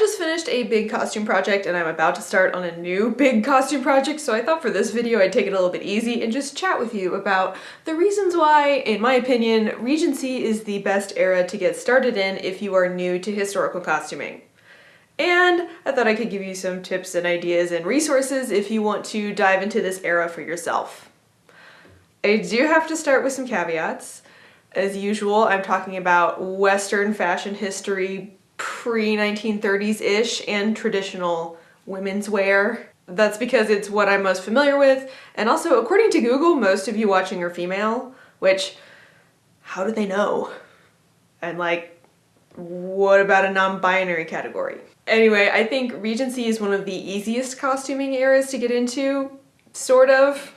just finished a big costume project and I'm about to start on a new big costume project, so I thought for this video I'd take it a little bit easy and just chat with you about the reasons why, in my opinion, Regency is the best era to get started in if you are new to historical costuming. And I thought I could give you some tips and ideas and resources if you want to dive into this era for yourself. I do have to start with some caveats. As usual, I'm talking about Western fashion history, pre-1930s-ish, and traditional women's wear. That's because it's what I'm most familiar with, and also according to Google, most of you watching are female, which, how do they know? And like, what about a non-binary category? Anyway, I think Regency is one of the easiest costuming eras to get into, sort of.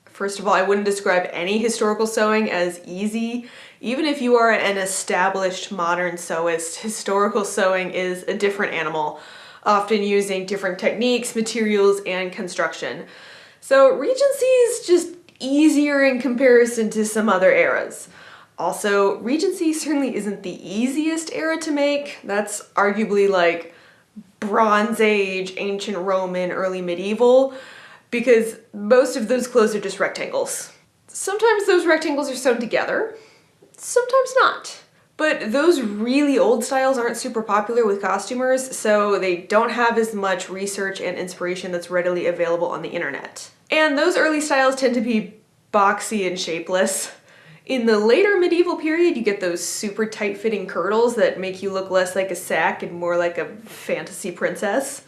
First of all, I wouldn't describe any historical sewing as easy. Even if you are an established modern sewist, historical sewing is a different animal, often using different techniques, materials, and construction. So Regency is just easier in comparison to some other eras. Also, Regency certainly isn't the easiest era to make. That's arguably like Bronze Age, Ancient Roman, early medieval, because most of those clothes are just rectangles. Sometimes those rectangles are sewn together, sometimes not. But those really old styles aren't super popular with costumers, so they don't have as much research and inspiration that's readily available on the internet. And those early styles tend to be boxy and shapeless. In the later medieval period, you get those super tight-fitting kirtles that make you look less like a sack and more like a fantasy princess.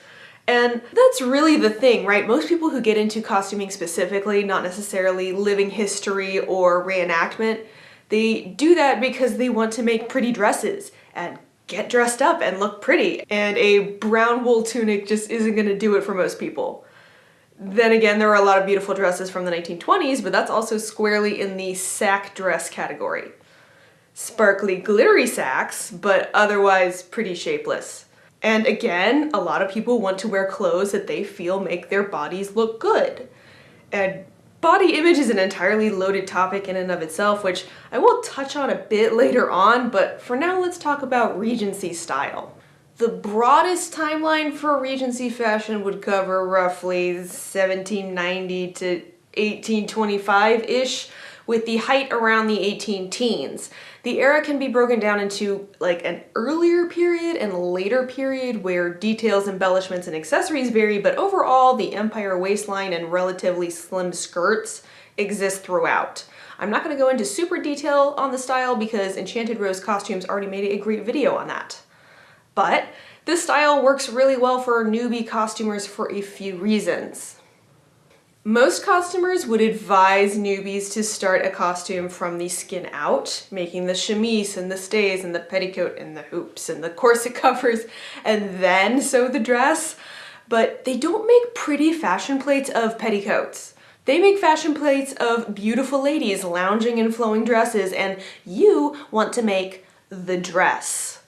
And that's really the thing, right? Most people who get into costuming specifically, not necessarily living history or reenactment, they do that because they want to make pretty dresses and get dressed up and look pretty. And a brown wool tunic just isn't gonna do it for most people. Then again, there are a lot of beautiful dresses from the 1920s, but that's also squarely in the sack dress category. Sparkly, glittery sacks, but otherwise pretty shapeless. And again, a lot of people want to wear clothes that they feel make their bodies look good. And body image is an entirely loaded topic in and of itself, which I will touch on a bit later on, but for now let's talk about Regency style. The broadest timeline for Regency fashion would cover roughly 1790 to 1825-ish, with the height around the 18 teens. The era can be broken down into like an earlier period and later period where details, embellishments, and accessories vary, but overall the empire waistline and relatively slim skirts exist throughout. I'm not going to go into super detail on the style because Enchanted Rose Costumes already made a great video on that. But this style works really well for newbie costumers for a few reasons. Most costumers would advise newbies to start a costume from the skin out, making the chemise and the stays and the petticoat and the hoops and the corset covers, and then sew the dress. But they don't make pretty fashion plates of petticoats. They make fashion plates of beautiful ladies lounging in flowing dresses, and you want to make the dress.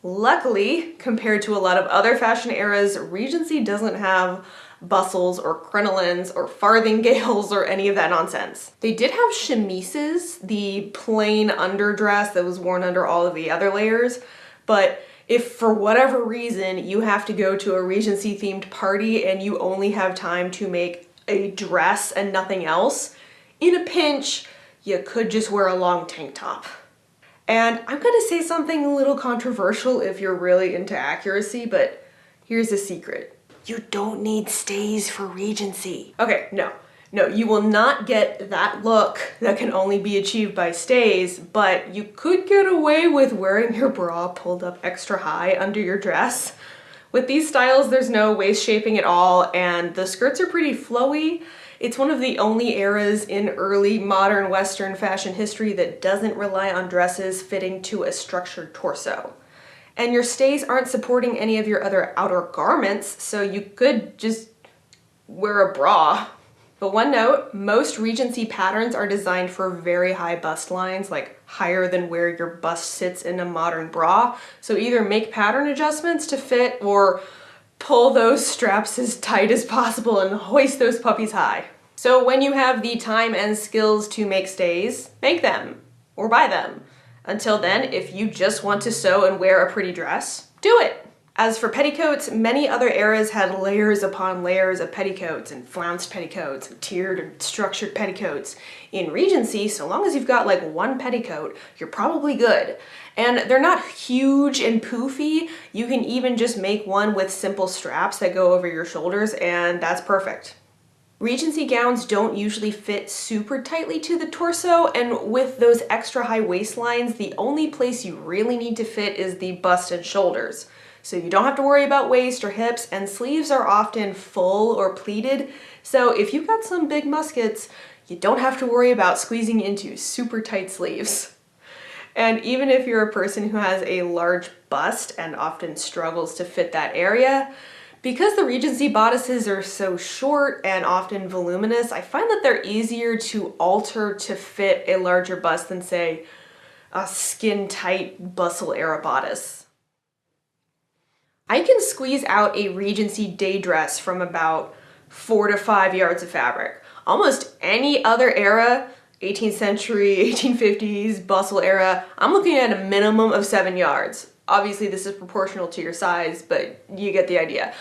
Luckily, compared to a lot of other fashion eras, Regency doesn't have bustles or crinolines or farthingales or any of that nonsense. They did have chemises, the plain underdress that was worn under all of the other layers, but if for whatever reason you have to go to a Regency themed party and you only have time to make a dress and nothing else, in a pinch, you could just wear a long tank top. And I'm gonna say something a little controversial if you're really into accuracy, but here's a secret. You don't need stays for Regency. Okay, no, you will not get that look that can only be achieved by stays, but you could get away with wearing your bra pulled up extra high under your dress. With these styles, there's no waist shaping at all, and the skirts are pretty flowy. It's one of the only eras in early modern Western fashion history that doesn't rely on dresses fitting to a structured torso. And your stays aren't supporting any of your other outer garments, so you could just wear a bra. But one note, most Regency patterns are designed for very high bust lines, like higher than where your bust sits in a modern bra. So either make pattern adjustments to fit or pull those straps as tight as possible and hoist those puppies high. So when you have the time and skills to make stays, make them or buy them. Until then, if you just want to sew and wear a pretty dress, do it. As for petticoats, many other eras had layers upon layers of petticoats and flounced petticoats and tiered or structured petticoats. In Regency, so long as you've got like one petticoat, you're probably good. And they're not huge and poofy. You can even just make one with simple straps that go over your shoulders, and that's perfect. Regency gowns don't usually fit super tightly to the torso, and with those extra high waistlines, the only place you really need to fit is the bust and shoulders. So you don't have to worry about waist or hips, and sleeves are often full or pleated. So if you've got some big muskets, you don't have to worry about squeezing into super tight sleeves. And even if you're a person who has a large bust and often struggles to fit that area, because the Regency bodices are so short and often voluminous, I find that they're easier to alter to fit a larger bust than, say, a skin-tight bustle era bodice. I can squeeze out a Regency day dress from about 4 to 5 yards of fabric. Almost any other era, 18th century, 1850s, bustle era, I'm looking at a minimum of 7 yards. Obviously this is proportional to your size, but you get the idea.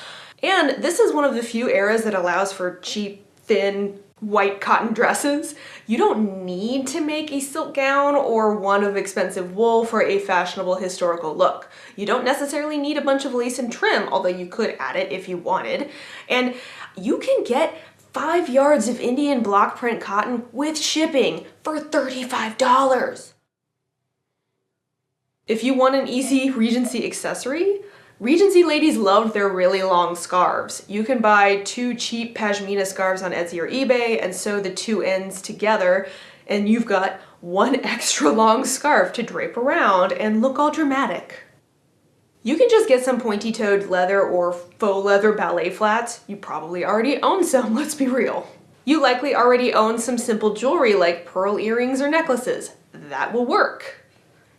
And this is one of the few eras that allows for cheap, thin, white cotton dresses. You don't need to make a silk gown or one of expensive wool for a fashionable historical look. You don't necessarily need a bunch of lace and trim, although you could add it if you wanted. And you can get 5 yards of Indian block print cotton with shipping for $35. If you want an easy Regency accessory, Regency ladies loved their really long scarves. You can buy 2 cheap pashmina scarves on Etsy or eBay and sew the 2 ends together, and you've got 1 extra long scarf to drape around and look all dramatic. You can just get some pointy-toed leather or faux leather ballet flats. You probably already own some, let's be real. You likely already own some simple jewelry like pearl earrings or necklaces. That will work.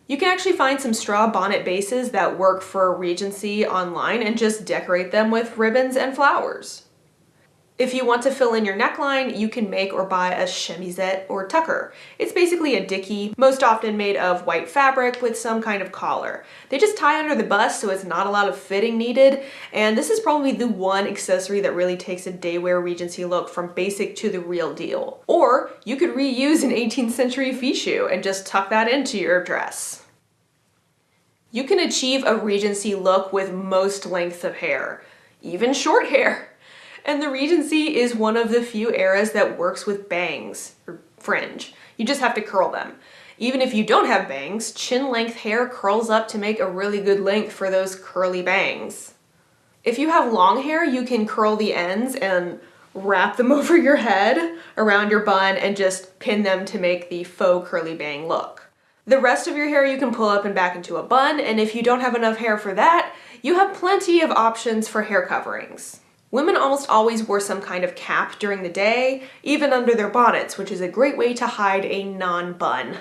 You can actually find some straw bonnet bases that work for Regency online and just decorate them with ribbons and flowers. If you want to fill in your neckline, you can make or buy a chemisette or tucker. It's basically a dicky, most often made of white fabric with some kind of collar. They just tie under the bust, so it's not a lot of fitting needed, and this is probably the one accessory that really takes a daywear Regency look from basic to the real deal. Or you could reuse an 18th century fichu and just tuck that into your dress. You can achieve a Regency look with most lengths of hair, even short hair. And the Regency is one of the few eras that works with bangs, or fringe. You just have to curl them. Even if you don't have bangs, chin-length hair curls up to make a really good length for those curly bangs. If you have long hair, you can curl the ends and wrap them over your head, around your bun, and just pin them to make the faux curly bang look. The rest of your hair you can pull up and back into a bun, and if you don't have enough hair for that, you have plenty of options for hair coverings. Women almost always wore some kind of cap during the day, even under their bonnets, which is a great way to hide a non-bun.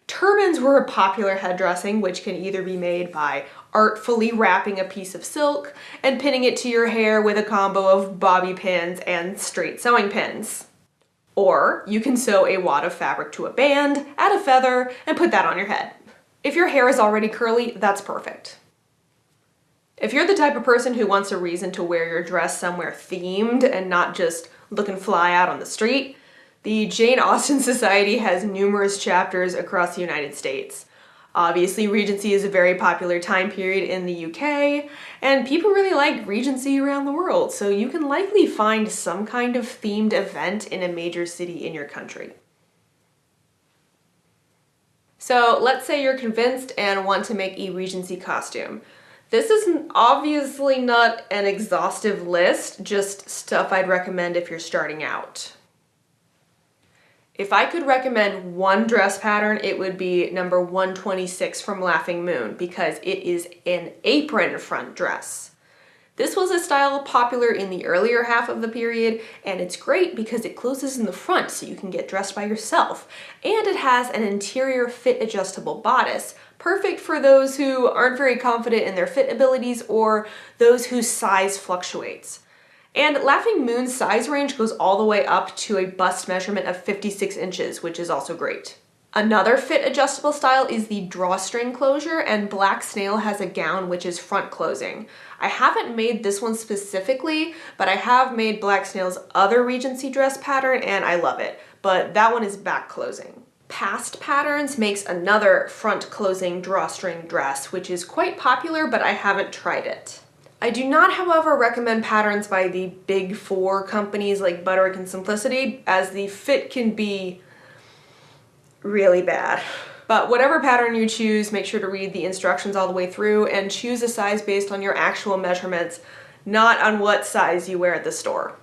Turbans were a popular headdressing, which can either be made by artfully wrapping a piece of silk and pinning it to your hair with a combo of bobby pins and straight sewing pins. Or you can sew a wad of fabric to a band, add a feather, and put that on your head. If your hair is already curly, that's perfect. If you're the type of person who wants a reason to wear your dress somewhere themed and not just looking fly out on the street, the Jane Austen Society has numerous chapters across the United States. Obviously, Regency is a very popular time period in the UK, and people really like Regency around the world, so you can likely find some kind of themed event in a major city in your country. So let's say you're convinced and want to make a Regency costume. This is obviously not an exhaustive list, just stuff I'd recommend if you're starting out. If I could recommend one dress pattern, it would be number 126 from Laughing Moon, because it is an apron front dress. This was a style popular in the earlier half of the period, and it's great because it closes in the front so you can get dressed by yourself. And it has an interior fit adjustable bodice, perfect for those who aren't very confident in their fit abilities or those whose size fluctuates. And Laughing Moon's size range goes all the way up to a bust measurement of 56 inches, which is also great. Another fit adjustable style is the drawstring closure, and Black Snail has a gown which is front closing. I haven't made this one specifically, but I have made Black Snail's other Regency dress pattern and I love it, but that one is back closing. Past Patterns makes another front closing drawstring dress, which is quite popular, but I haven't tried it. I do not, however, recommend patterns by the big four companies like Butterick and Simplicity, as the fit can be really bad. But whatever pattern you choose, make sure to read the instructions all the way through and choose a size based on your actual measurements, not on what size you wear at the store.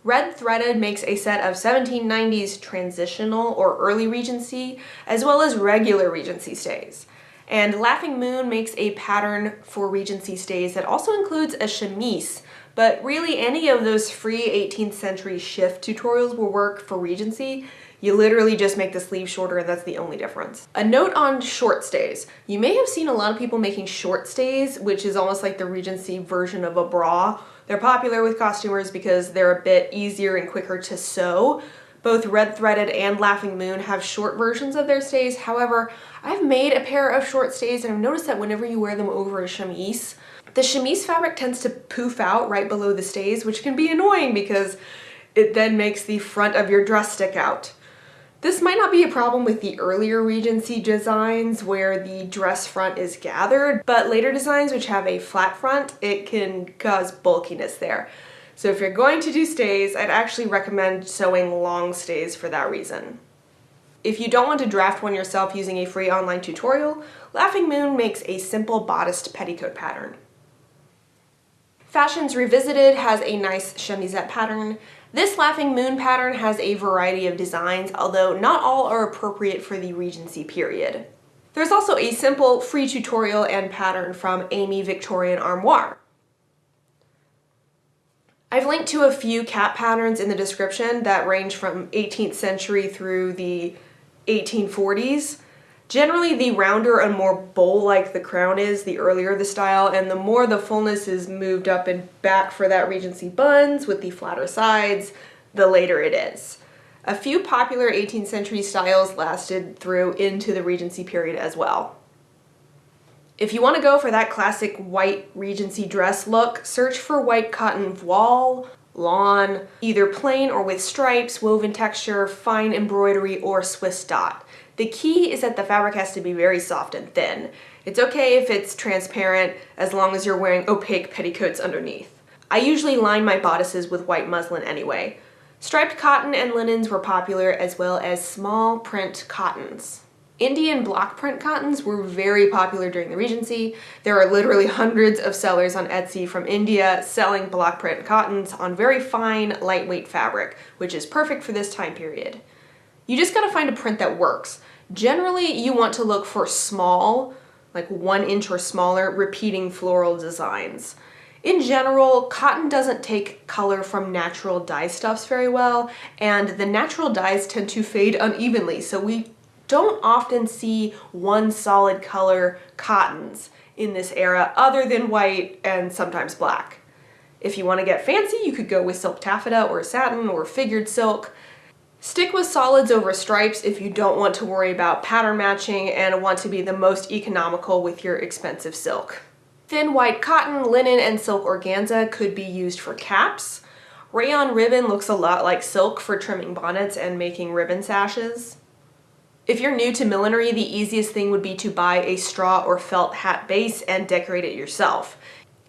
Redthreaded makes a set of 1790s transitional or early Regency, as well as regular Regency stays. And Laughing Moon makes a pattern for Regency stays that also includes a chemise, but really any of those free 18th century shift tutorials will work for Regency. You literally just make the sleeve shorter and that's the only difference. A note on short stays. You may have seen a lot of people making short stays, which is almost like the Regency version of a bra. They're popular with costumers because they're a bit easier and quicker to sew. Both Redthreaded and Laughing Moon have short versions of their stays. However, I've made a pair of short stays and I've noticed that whenever you wear them over a chemise, the chemise fabric tends to poof out right below the stays, which can be annoying because it then makes the front of your dress stick out. This might not be a problem with the earlier Regency designs where the dress front is gathered, but later designs which have a flat front, it can cause bulkiness there. So if you're going to do stays, I'd actually recommend sewing long stays for that reason. If you don't want to draft one yourself using a free online tutorial, Laughing Moon makes a simple bodiced petticoat pattern. Fashions Revisited has a nice chemisette pattern. This Laughing Moon pattern has a variety of designs, although not all are appropriate for the Regency period. There's also a simple free tutorial and pattern from Amy Victorian Armoire. I've linked to a few cap patterns in the description that range from 18th century through the 1840s. Generally, the rounder and more bowl-like the crown is, the earlier the style, and the more the fullness is moved up and back for that Regency buns with the flatter sides, the later it is. A few popular 18th century styles lasted through into the Regency period as well. If you want to go for that classic white Regency dress look, search for white cotton voile, lawn, either plain or with stripes, woven texture, fine embroidery, or Swiss dot. The key is that the fabric has to be very soft and thin. It's okay if it's transparent as long as you're wearing opaque petticoats underneath. I usually line my bodices with white muslin anyway. Striped cotton and linens were popular, as well as small print cottons. Indian block print cottons were very popular during the Regency. There are literally hundreds of sellers on Etsy from India selling block print cottons on very fine, lightweight fabric, which is perfect for this time period. You just gotta find a print that works. Generally, you want to look for small, like 1 inch or smaller, repeating floral designs. In general, cotton doesn't take color from natural dye stuffs very well, and the natural dyes tend to fade unevenly, so we don't often see one solid color cottons in this era other than white and sometimes black. If you want to get fancy, you could go with silk taffeta or satin or figured silk. Stick with solids over stripes if you don't want to worry about pattern matching and want to be the most economical with your expensive silk. Thin white cotton, linen, and silk organza could be used for caps. Rayon ribbon looks a lot like silk for trimming bonnets and making ribbon sashes. If you're new to millinery, the easiest thing would be to buy a straw or felt hat base and decorate it yourself.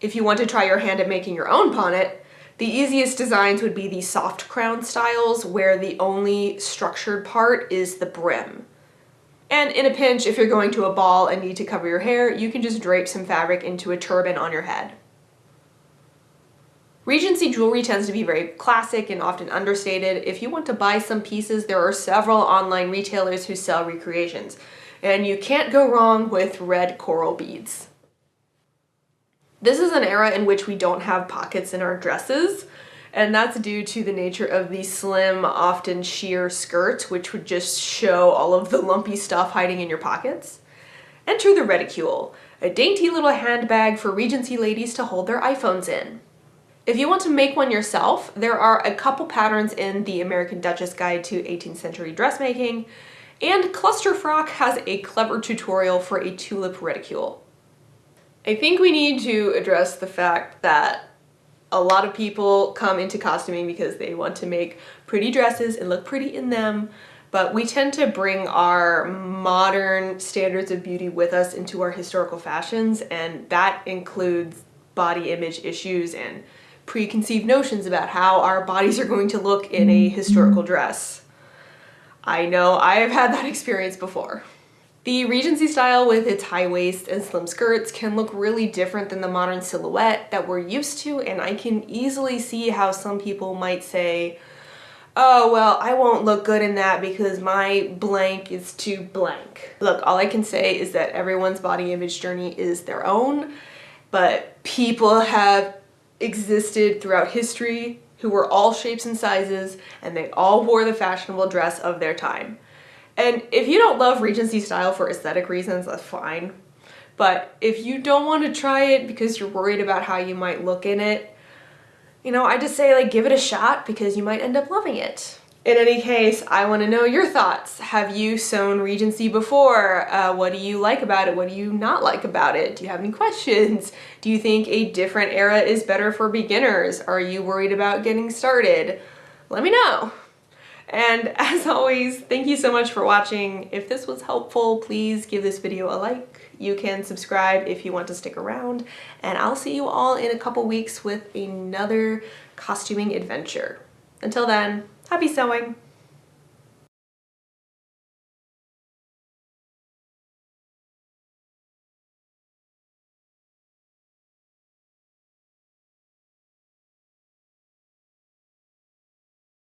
If you want to try your hand at making your own bonnet, the easiest designs would be the soft crown styles where the only structured part is the brim. And in a pinch, if you're going to a ball and need to cover your hair, you can just drape some fabric into a turban on your head. Regency jewelry tends to be very classic and often understated. If you want to buy some pieces, there are several online retailers who sell recreations, and you can't go wrong with red coral beads. This is an era in which we don't have pockets in our dresses, and that's due to the nature of the slim, often sheer skirt, which would just show all of the lumpy stuff hiding in your pockets. Enter the reticule, a dainty little handbag for Regency ladies to hold their iPhones in. If you want to make one yourself, there are a couple patterns in the American Duchess Guide to 18th Century Dressmaking, and Cluster Frock has a clever tutorial for a tulip reticule. I think we need to address the fact that a lot of people come into costuming because they want to make pretty dresses and look pretty in them, but we tend to bring our modern standards of beauty with us into our historical fashions, and that includes body image issues and preconceived notions about how our bodies are going to look in a historical dress. I know I have had that experience before. The Regency style with its high waist and slim skirts can look really different than the modern silhouette that we're used to, and I can easily see how some people might say, oh, well, I won't look good in that because my blank is too blank. Look, all I can say is that everyone's body image journey is their own, but people have existed throughout history who were all shapes and sizes, and they all wore the fashionable dress of their time. And if you don't love Regency style for aesthetic reasons, that's fine. But if you don't want to try it because you're worried about how you might look in it, you know, I just say, like, give it a shot because you might end up loving it. In any case, I want to know your thoughts. Have you sewn Regency before? What do you like about it? What do you not like about it? Do you have any questions? Do you think a different era is better for beginners? Are you worried about getting started? Let me know. And as always, thank you so much for watching. If this was helpful, please give this video a like. You can subscribe if you want to stick around, and I'll see you all in a couple weeks with another costuming adventure. Until then, happy sewing!